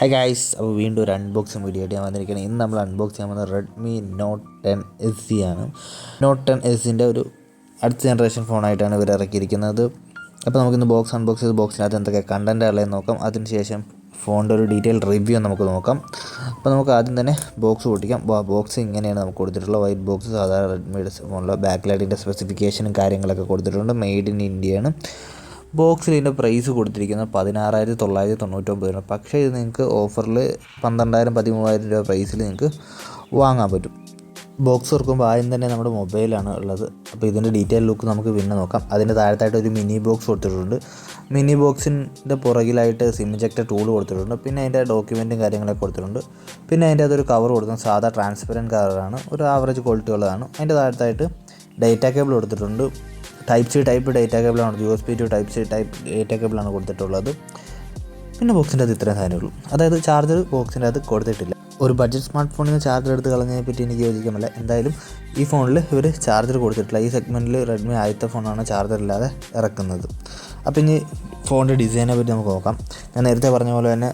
Hi guys, അപ്പോൾ വീണ്ടും ഒരു അൺബോക്സിങ് വീഡിയോ ആയിട്ട് ഞാൻ വന്നിരിക്കുകയാണ്. ഇന്ന് നമ്മൾ അൺബോക്സ് ചെയ്യാൻ പോകുന്നത് റെഡ്മി നോട്ട് 10 ആണ്. നോട്ട് 10 ഒരു അടുത്ത ജനറേഷൻ ഫോണായിട്ടാണ് ഇവർ ഇറക്കിയിരിക്കുന്നത്. അപ്പോൾ നമുക്കിന്ന് അൺബോക്സ് ചെയ്ത് ബോക്സിനകത്ത് എന്തൊക്കെ കണ്ടൻറ്റ് ഉള്ളതെന്ന് നോക്കാം. അതിനുശേഷം ഫോണിൻ്റെ ഒരു ഡീറ്റെയിൽ റിവ്യൂ നമുക്ക് നോക്കാം. അപ്പോൾ നമുക്ക് ആദ്യം തന്നെ ബോക്സ് പൊട്ടിക്കാം. ബോക്സ് ഇങ്ങനെയാണ് നമുക്ക് കൊടുത്തിട്ടുള്ളത്. വൈറ്റ് ബോക്സ് സാധാരണ റെഡ്മിയുടെ ഫോണിലെ ബാക്ക് ലൈറ്റിൻ്റെ സ്പെസിഫിക്കേഷനും കാര്യങ്ങളൊക്കെ കൊടുത്തിട്ടുണ്ട്. മെയ്ഡ് ഇൻ ഇന്ത്യയാണ്. ബോക്സിൽ ഇതിൻ്റെ പ്രൈസ് കൊടുത്തിരിക്കുന്നത് 16,999 രൂപ. പക്ഷേ ഇത് നിങ്ങൾക്ക് ഓഫറിൽ 12,000 13,000 രൂപ പ്രൈസിൽ നിങ്ങൾക്ക് വാങ്ങാൻ പറ്റും. ബോക്സ് തുറക്കുമ്പോൾ ആദ്യം തന്നെ നമ്മുടെ മൊബൈലാണ് ഉള്ളത്. അപ്പോൾ ഇതിൻ്റെ ഡീറ്റെയിൽ ലുക്ക് നമുക്ക് പിന്നെ നോക്കാം. അതിൻ്റെ താഴത്തായിട്ട് ഒരു മിനി ബോക്സ് കൊടുത്തിട്ടുണ്ട്. മിനി ബോക്സിൻ്റെ പുറകിലായിട്ട് സിം ഇജക്ടർ ടൂൾ കൊടുത്തിട്ടുണ്ട്. പിന്നെ അതിൻ്റെ ഡോക്യുമെൻറ്റും കാര്യങ്ങളൊക്കെ കൊടുത്തിട്ടുണ്ട്. പിന്നെ അതിൻ്റെ അതൊരു കവർ കൊടുക്കുന്നത് സാധാ ട്രാൻസ്പെറൻറ്റ് കവറാണ്, ഒരു ആവറേജ് ക്വാളിറ്റി ഉള്ളതാണ്. അതിൻ്റെ താഴത്തായിട്ട് ഡേറ്റ കേബിൾ കൊടുത്തിട്ടുണ്ട്. ടൈപ്പ് സി ടൈപ്പ് ഡേറ്റ കേബിളാണ്, USB to type C type data കേബിളാണ് കൊടുത്തിട്ടുള്ളത്. പിന്നെ ബോക്സിൻ്റെ അത് ഇത്രയും സാധനമുള്ളൂ. അതായത് ചാർജർ ബോക്സിൻ്റെ അത് കൊടുത്തിട്ടില്ല. ഒരു ബഡ്ജറ്റ് സ്മാർട്ട് ഫോണിൽ നിന്ന് ചാർജർ എടുത്ത് കളഞ്ഞതിനെ പറ്റി എനിക്ക് യോജിക്കുന്നില്ല. എന്തായാലും ഈ ഫോണിൽ ഇവർ ചാർജർ കൊടുത്തിട്ടില്ല. ഈ സെഗ്മെൻറ്റിൽ റെഡ്മി ആദ്യത്തെ ഫോണാണ് ചാർജർ ഇല്ലാതെ ഇറക്കുന്നത്. അപ്പോൾ ഇനി ഫോണിൻ്റെ ഡിസൈനെ പറ്റി നമുക്ക് നോക്കാം. ഞാൻ നേരത്തെ പറഞ്ഞ പോലെ തന്നെ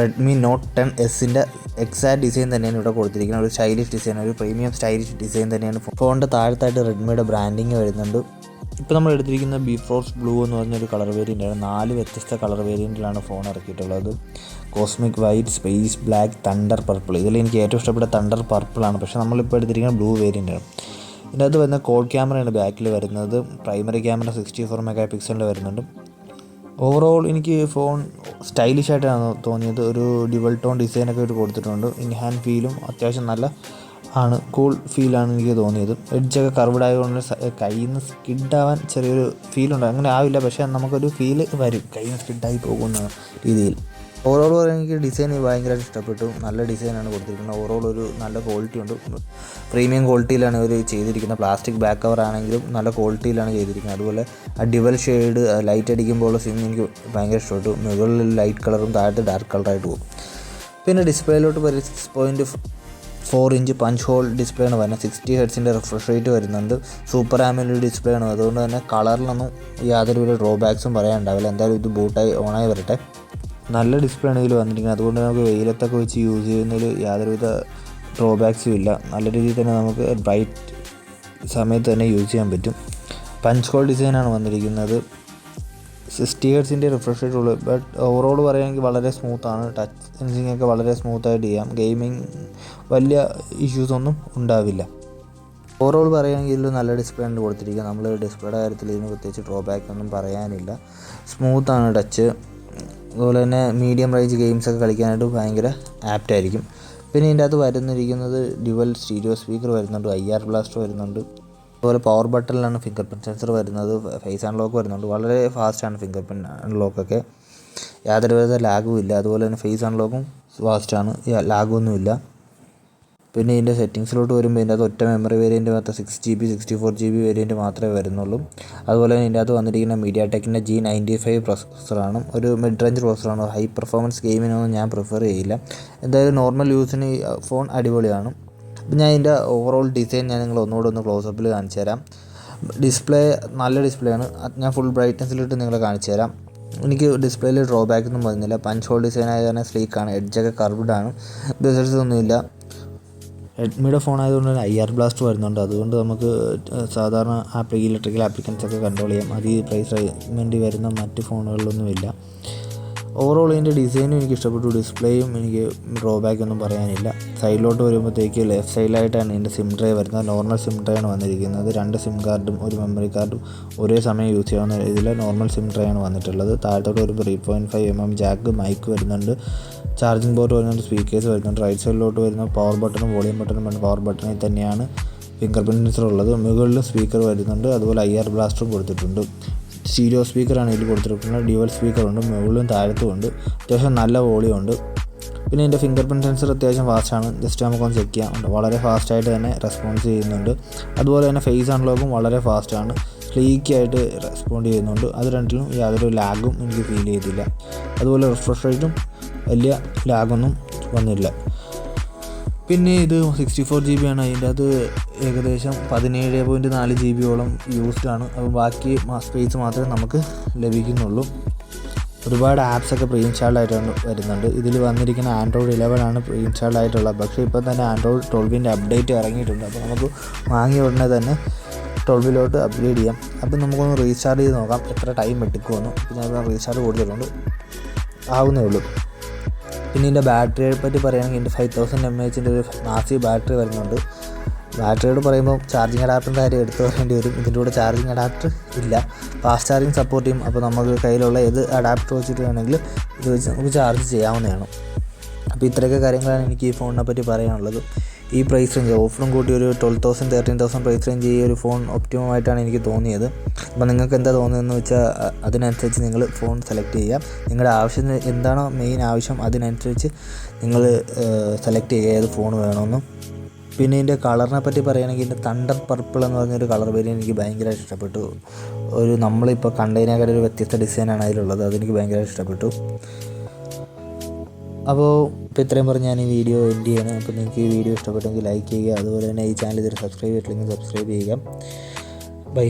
റെഡ്മി നോട്ട് 10 എക്സാക്റ്റ് ഡിസൈൻ തന്നെയാണ് ഇവിടെ കൊടുത്തിരിക്കുന്നത്. ഒരു സ്റ്റൈലിഷ് ഡിസൈൻ, ഒരു പ്രീമിയം സ്റ്റൈലിഷ് ഡിസൈൻ തന്നെയാണ്. ഫോണിൻ്റെ താഴത്തായിട്ട് റെഡ്മിയുടെ ബ്രാൻഡിങ് വരുന്നുണ്ട്. ഇപ്പോൾ നമ്മൾ എടുത്തിരിക്കുന്ന ബിഫ്രോസ്റ്റ് ബ്ലൂ എന്ന് പറഞ്ഞൊരു കളർ വേരിയൻ്റാണ്. 4 വ്യത്യസ്ത കളർ വേരിയൻറ്റിലാണ് ഫോൺ ഇറക്കിയിട്ടുള്ളത്. Cosmic white, space black, thunder purple. ഇതിൽ എനിക്ക് ഏറ്റവും ഇഷ്ടപ്പെട്ട തണ്ടർ പർപ്പിളാണ്. പക്ഷേ നമ്മളിപ്പോൾ എടുത്തിരിക്കുന്ന ബ്ലൂ വേരിയൻ്റാണ്. ഇതിനകത്ത് വരുന്ന കോഡ് ക്യാമറയാണ് ബാക്കിൽ വരുന്നത്. പ്രൈമറി ക്യാമറ 64 മെഗാ പിക്സലിൽ വരുന്നുണ്ട്. ഓവറോൾ എനിക്ക് ഫോൺ സ്റ്റൈലിഷ് ആയിട്ടാണ് തോന്നിയത്. ഒരു ഡ്യുവൽ ടോൺ ഡിസൈനൊക്കെ ഇട്ട് കൊടുത്തിട്ടുണ്ട്. ഇൻ ഹാൻഡ് ഫീലും അത്യാവശ്യം നല്ല ആണ്, കൂൾ ഫീലാണ് എനിക്ക് തോന്നിയത്. എഡ്ജൊക്കെ കർവ്ഡ് ആയതുകൊണ്ട് കയ്യിൽ നിന്ന് സ്കിഡാവാൻ ചെറിയൊരു ഫീലുണ്ട്. അങ്ങനെ ആവില്ല, പക്ഷേ നമുക്കൊരു ഫീല് വരും, കയ്യിൽ നിന്ന് സ്കിഡായി പോകുന്ന രീതിയിൽ. ഓവറോൾ പറയാൻ എനിക്ക് ഡിസൈൻ ഭയങ്കരമായിട്ട് ഇഷ്ടപ്പെട്ടു. നല്ല ഡിസൈനാണ് കൊടുത്തിരിക്കുന്നത്. ഓവറോൾ ഒരു നല്ല ക്വാളിറ്റി ഉണ്ട്. പ്രീമിയം ക്വാളിറ്റിയിലാണ് ഇവർ ചെയ്തിരിക്കുന്നത്. പ്ലാസ്റ്റിക് ബാക്ക് കവർ ആണെങ്കിലും നല്ല ക്വാളിറ്റിയിലാണ് ചെയ്തിരിക്കുന്നത്. അതുപോലെ ആ ഡ്യുവൽ ഷെയ്ഡ് ലൈറ്റ് അടിക്കുമ്പോൾ സിം എനിക്ക് ഭയങ്കര ഇഷ്ടപ്പെട്ടു. മുകളിൽ ലൈറ്റ് കളറും താഴത്ത് ഡാർക്ക് കളറായിട്ട് പോകും. പിന്നെ ഡിസ്പ്ലേയിലോട്ട് 6.4 ഇഞ്ച് പഞ്ച് ഹോൾ ഡിസ്പ്ലേ ആണ് വരുന്നത്. 60 ഹെർട്സിൻ്റെ റിഫ്രഷ് റേറ്റ് വരുന്നുണ്ട്. സൂപ്പർ ആമോലെഡ് ഡിസ്പ്ലേ ആണ്. അതുകൊണ്ട് തന്നെ കളറിലൊന്നും യാതൊരുവിധ ഡ്രോബാക്സും പറയാനുണ്ടാവില്ല. എന്തായാലും ഇത് ബൂട്ടായി ഓണായി വരട്ടെ. നല്ല ഡിസ്പ്ലേ ആണ് ഇതിൽ വന്നിരിക്കുന്നത്. അതുകൊണ്ട് നമുക്ക് വെയിലത്തൊക്കെ വെച്ച് യൂസ് ചെയ്യുന്നതിൽ യാതൊരുവിധ ഡ്രോബാക്സും ഇല്ല. നല്ല രീതിയിൽ തന്നെ നമുക്ക് ബ്രൈറ്റ് സമയത്ത് തന്നെ യൂസ് ചെയ്യാൻ പറ്റും. പഞ്ച് ഹോൾ ഡിസൈനാണ് വന്നിരിക്കുന്നത്. 60 ഹെർട്സിൻ്റെ റിഫ്രഷ് റേറ്റ് ഉള്ളൂ. ബട്ട് ഓവറോൾ പറയുകയാണെങ്കിൽ വളരെ സ്മൂത്താണ്. ടച്ച് സെൻസിങ് ഒക്കെ വളരെ സ്മൂത്തായിട്ട് ചെയ്യാം. ഗെയിമിങ് വലിയ ഇഷ്യൂസൊന്നും ഉണ്ടാവില്ല. ഓവറോൾ പറയുകയാണെങ്കിൽ ഇതിൽ നല്ല ഡിസ്പ്ലേ ആണ് കൊടുത്തിരിക്കുക. നമ്മൾ ഡിസ്പ്ലേയുടെ കാര്യത്തിൽ ഇതിന് പ്രത്യേകിച്ച് ഡ്രോബാക്ക് ഒന്നും പറയാനില്ല. സ്മൂത്താണ് ടച്ച്. അതുപോലെ തന്നെ മീഡിയം റേഞ്ച് ഗെയിംസൊക്കെ കളിക്കാനായിട്ട് ഭയങ്കര ആപ്റ്റായിരിക്കും. പിന്നെ ഇതിൻ്റെ അകത്ത് വരുന്നിരിക്കുന്നത് ഡ്യുവൽ സ്റ്റീരിയോ സ്പീക്കർ വരുന്നുണ്ട്, IR ബ്ലാസ്റ്റർ വരുന്നുണ്ട്. അതുപോലെ പവർ ബട്ടണിലാണ് ഫിംഗർ പ്രിൻറ്റ് സെൻസർ വരുന്നത്. ഫേസ് അൺലോക്ക് വരുന്നുണ്ട്. വളരെ ഫാസ്റ്റാണ് ഫിംഗർ പ്രിൻറ്റ് അൺലോക്കൊക്കെ, യാതൊരുവിധ ലാഗും ഇല്ല. അതുപോലെ തന്നെ ഫേസ് അൺലോക്കും ഫാസ്റ്റാണ്, ലാഗൊന്നും ഇല്ല. പിന്നെ ഇതിൻ്റെ സെറ്റിങ്സിലോട്ട് വരുമ്പോൾ ഇതിൻ്റെ അകത്ത് ഒറ്റ മെമ്മറി വേരിയൻറ്റ് മാത്രം 6GB 64GB വേരിയൻറ്റ് മാത്രമേ വരുന്നുള്ളൂ. അതുപോലെ തന്നെ ഇതിൻ്റെ അകത്ത് വന്നിരിക്കുന്ന MediaTekൻ്റെ G95 പ്രൊസസ്സറാണ്. ഒരു മിഡ് റേഞ്ച് പ്രൊസസ്സറാണ്. ഹൈ പെർഫോമൻസ് ഗെയിമിനൊന്നും ഞാൻ പ്രിഫർ ചെയ്യില്ല. എന്തായാലും നോർമൽ യൂസിന് ഈ ഫോൺ അടിപൊളിയാണ്. അപ്പോൾ ഞാൻ ഇതിൻ്റെ ഓവറോൾ ഡിസൈൻ ഞാൻ നിങ്ങൾ ഒന്നുകൂടെ ക്ലോസപ്പിൽ കാണിച്ചു തരാം. ഡിസ്പ്ലേ നല്ല ഡിസ്പ്ലേ ആണ്. ഞാൻ ഫുൾ ബ്രൈറ്റ്നസ്സിലിട്ട് നിങ്ങളെ കാണിച്ചു തരാം. എനിക്ക് ഡിസ്പ്ലേയിൽ ഡ്രോബാക്ക് ഒന്നും വരുന്നില്ല. പഞ്ച് ഹോൾ ഡിസൈൻ ആയത് തന്നെ സ്ലീക്കാണ്. എഡ്ജൊക്കെ കർവ്ഡാണ്. ബസൽസ് ഒന്നുമില്ല. റെഡ്മിയുടെ ഫോൺ ആയതുകൊണ്ട് തന്നെ IR ബ്ലാസ്റ്റ് വരുന്നുണ്ട്. അതുകൊണ്ട് നമുക്ക് സാധാരണ ഇലക്ട്രിക്കൽ ആപ്ലിക്കൻസൊക്കെ കൺട്രോൾ ചെയ്യാം. അത് ഈ പ്രൈസ് വേണ്ടി വരുന്ന മറ്റ് ഫോണുകളിലൊന്നുമില്ല. ഓവറോൾ ഇതിൻ്റെ ഡിസൈനും എനിക്ക് ഇഷ്ടപ്പെട്ടു. ഡിസ്പ്ലേയും എനിക്ക് ഡ്രോബാക്ക് ഒന്നും പറയാനില്ല. സൈഡിലോട്ട് വരുമ്പോഴത്തേക്ക് ലെഫ്റ്റ് സൈഡിലായിട്ടാണ് ഇതിൻ്റെ സിം ട്രേ വരുന്നത്. നോർമൽ സിം ട്രേ ആണ് വന്നിരിക്കുന്നത്. 2 സിം കാർഡും ഒരു മെമ്മറി കാർഡും ഒരേ സമയം യൂസ് ചെയ്യാവുന്ന രീതിയിൽ നോർമൽ സിം ട്രേ ആണ് വന്നിട്ടുള്ളത്. താഴത്തോട്ട് വരുമ്പോൾ 3.5mm ജാക്ക്, മൈക്ക് വരുന്നുണ്ട്, ചാർജിങ് പോർട്ട് വരുന്നുണ്ട്, സ്പീക്കേഴ്സ് വരുന്നുണ്ട്. റൈറ്റ് സൈഡിലോട്ട് വരുന്ന പവർ ബട്ടണും വോളിയം ബട്ടണും വേണം. പവർ ബട്ടണിൽ തന്നെയാണ് ഫിംഗർ പ്രിൻറ്റ് സെൻസർ ഉള്ളത്. മുകളിലും സ്പീക്കർ വരുന്നുണ്ട്. അതുപോലെ IR ബ്ലാസ്റ്ററും കൊടുത്തിട്ടുണ്ട്. സ്റ്റീരിയോ സ്പീക്കറാണ് ഇതിൽ കൊടുത്തിരിക്കുന്നത്. ഡ്യുവൽ സ്പീക്കറുണ്ട്, മുകളിലും താഴത്തും ഉണ്ട്. അത്യാവശ്യം നല്ല വോളിയം ഉണ്ട്. പിന്നെ ഇതിൻ്റെ ഫിംഗർ പ്രിൻറ്റ് സെൻസർ അത്യാവശ്യം ഫാസ്റ്റാണ്. ജസ്റ്റ് നമുക്കൊന്ന് ചെക്ക് ചെയ്യാം. വളരെ ഫാസ്റ്റായിട്ട് തന്നെ റെസ്പോൺസ് ചെയ്യുന്നുണ്ട്. അതുപോലെ തന്നെ ഫേസ് അൺലോക്കും വളരെ ഫാസ്റ്റാണ്. സ്ലീക്കായിട്ട് റെസ്പോണ്ട് ചെയ്യുന്നുണ്ട്. അത് രണ്ടിലും യാതൊരു ലാഗും എനിക്ക് ഫീൽ ചെയ്തില്ല. അതുപോലെ റിഫ്രഷ് റേറ്റും വലിയ ലാഗൊന്നും വന്നില്ല. പിന്നെ ഇത് 64GB ആണ്. അതിൻ്റെ അത് ഏകദേശം 17.4 GB യൂസ്ഡ് ആണ്. അപ്പോൾ ബാക്കി സ്പേസ് മാത്രമേ നമുക്ക് ലഭിക്കുന്നുള്ളൂ. ഒരുപാട് ആപ്സൊക്കെ പ്രീ ഇൻസ്റ്റാൾഡ് ആയിട്ടാണ് വരുന്നുണ്ട്. ഇതിൽ വന്നിരിക്കുന്ന ആൻഡ്രോയിഡ് 11 ആണ് പ്രീ ഇൻസ്റ്റാൾഡ് ആയിട്ടുള്ളത്. പക്ഷേ ഇപ്പോൾ തന്നെ ആൻഡ്രോയിഡ് 12ൻ്റെ അപ്ഡേറ്റ് ഇറങ്ങിയിട്ടുണ്ട്. അപ്പോൾ നമുക്ക് വാങ്ങിയ ഉടനെ തന്നെ 12ലോട്ട് അപ്ഗ്രേഡ് ചെയ്യാം. അപ്പോൾ നമുക്കൊന്ന് റീസ്റ്റാർട്ട് ചെയ്ത് നോക്കാം എത്ര ടൈം എടുക്കുമെന്ന്. അപ്പോൾ ഞാൻ റീസ്റ്റാർട്ട് കൊടുത്തിട്ടുണ്ട്, ആവുന്നേ ഉള്ളൂ. പിന്നെ ഇതിൻ്റെ ബാറ്ററിയെ പറ്റി പറയുകയാണെങ്കിൽ ഇതിൻ്റെ 5000 mAh ഒരു മാസീവ് ബാറ്ററി വരുന്നുണ്ട്. ബാറ്ററിയോട് പറയുമ്പോൾ ചാർജിങ് അഡാപ്റ്ററിൻ്റെ കാര്യം എടുത്ത് പറയേണ്ടി വരും. ഇതിൻ്റെ കൂടെ ചാർജിങ് അഡാപ്റ്റർ ഇല്ല, ഫാസ്റ്റ് ചാർജിങ് സപ്പോർട്ട് ചെയ്യും. അപ്പോൾ നമുക്ക് കയ്യിലുള്ള ഏത് അഡാപ്റ്റർ വെച്ചിട്ട് വേണമെങ്കിൽ ഇത് വെച്ച് നമുക്ക് ചാർജ് ചെയ്യാവുന്നതാണ്. അപ്പോൾ ഇത്രയൊക്കെ കാര്യങ്ങളാണ് എനിക്ക് ഈ ഫോണിനെ പറ്റി പറയാനുള്ളത്. ഈ പ്രൈസ് റേഞ്ച് ഓഫറും കൂട്ടി ഒരു 12,000 13,000 പ്രൈസ് റേഞ്ച് ഈ ഒരു ഫോൺ ഒപ്റ്റിമം ആയിട്ടാണ് എനിക്ക് തോന്നിയത്. അപ്പോൾ നിങ്ങൾക്ക് എന്താ തോന്നുന്നതെന്ന് വെച്ചാൽ അതിനനുസരിച്ച് നിങ്ങൾ ഫോൺ സെലക്ട് ചെയ്യാം. നിങ്ങളുടെ ആവശ്യം എന്താണോ മെയിൻ ആവശ്യം അതിനനുസരിച്ച് നിങ്ങൾ സെലക്ട് ചെയ്യുക ഏത് ഫോൺ വേണമെന്നും. പിന്നെ ഇതിൻ്റെ കളറിനെ പറ്റി പറയുകയാണെങ്കിൽ ഇതിൻ്റെ തണ്ടർ പർപ്പിൾ എന്ന് പറഞ്ഞൊരു കളർ വേരിയൻ്റ് എനിക്ക് ഭയങ്കരമായിട്ട് ഇഷ്ടപ്പെട്ടു. ഒരു നമ്മളിപ്പോൾ കണ്ടതിനേക്കാൾ ഒരു വ്യത്യസ്ത ഡിസൈനാണ് അതിലുള്ളത്, അതെനിക്ക് ഭയങ്കരമായിട്ട് ഇഷ്ടപ്പെട്ടു. അപ്പോൾ ഇത്രയും പറഞ്ഞ് ഞാൻ ഈ വീഡിയോ എൻഡ് ചെയ്യണം. അപ്പോൾ നിങ്ങൾക്ക് ഈ വീഡിയോ ഇഷ്ടപ്പെട്ടെങ്കിൽ ലൈക്ക് ചെയ്യുക, അതുപോലെ തന്നെ ഈ ചാനൽ ഇതുവരെ സബ്സ്ക്രൈബ് ചെയ്തിട്ടില്ലെങ്കിൽ സബ്സ്ക്രൈബ് ചെയ്യുക. ബൈ.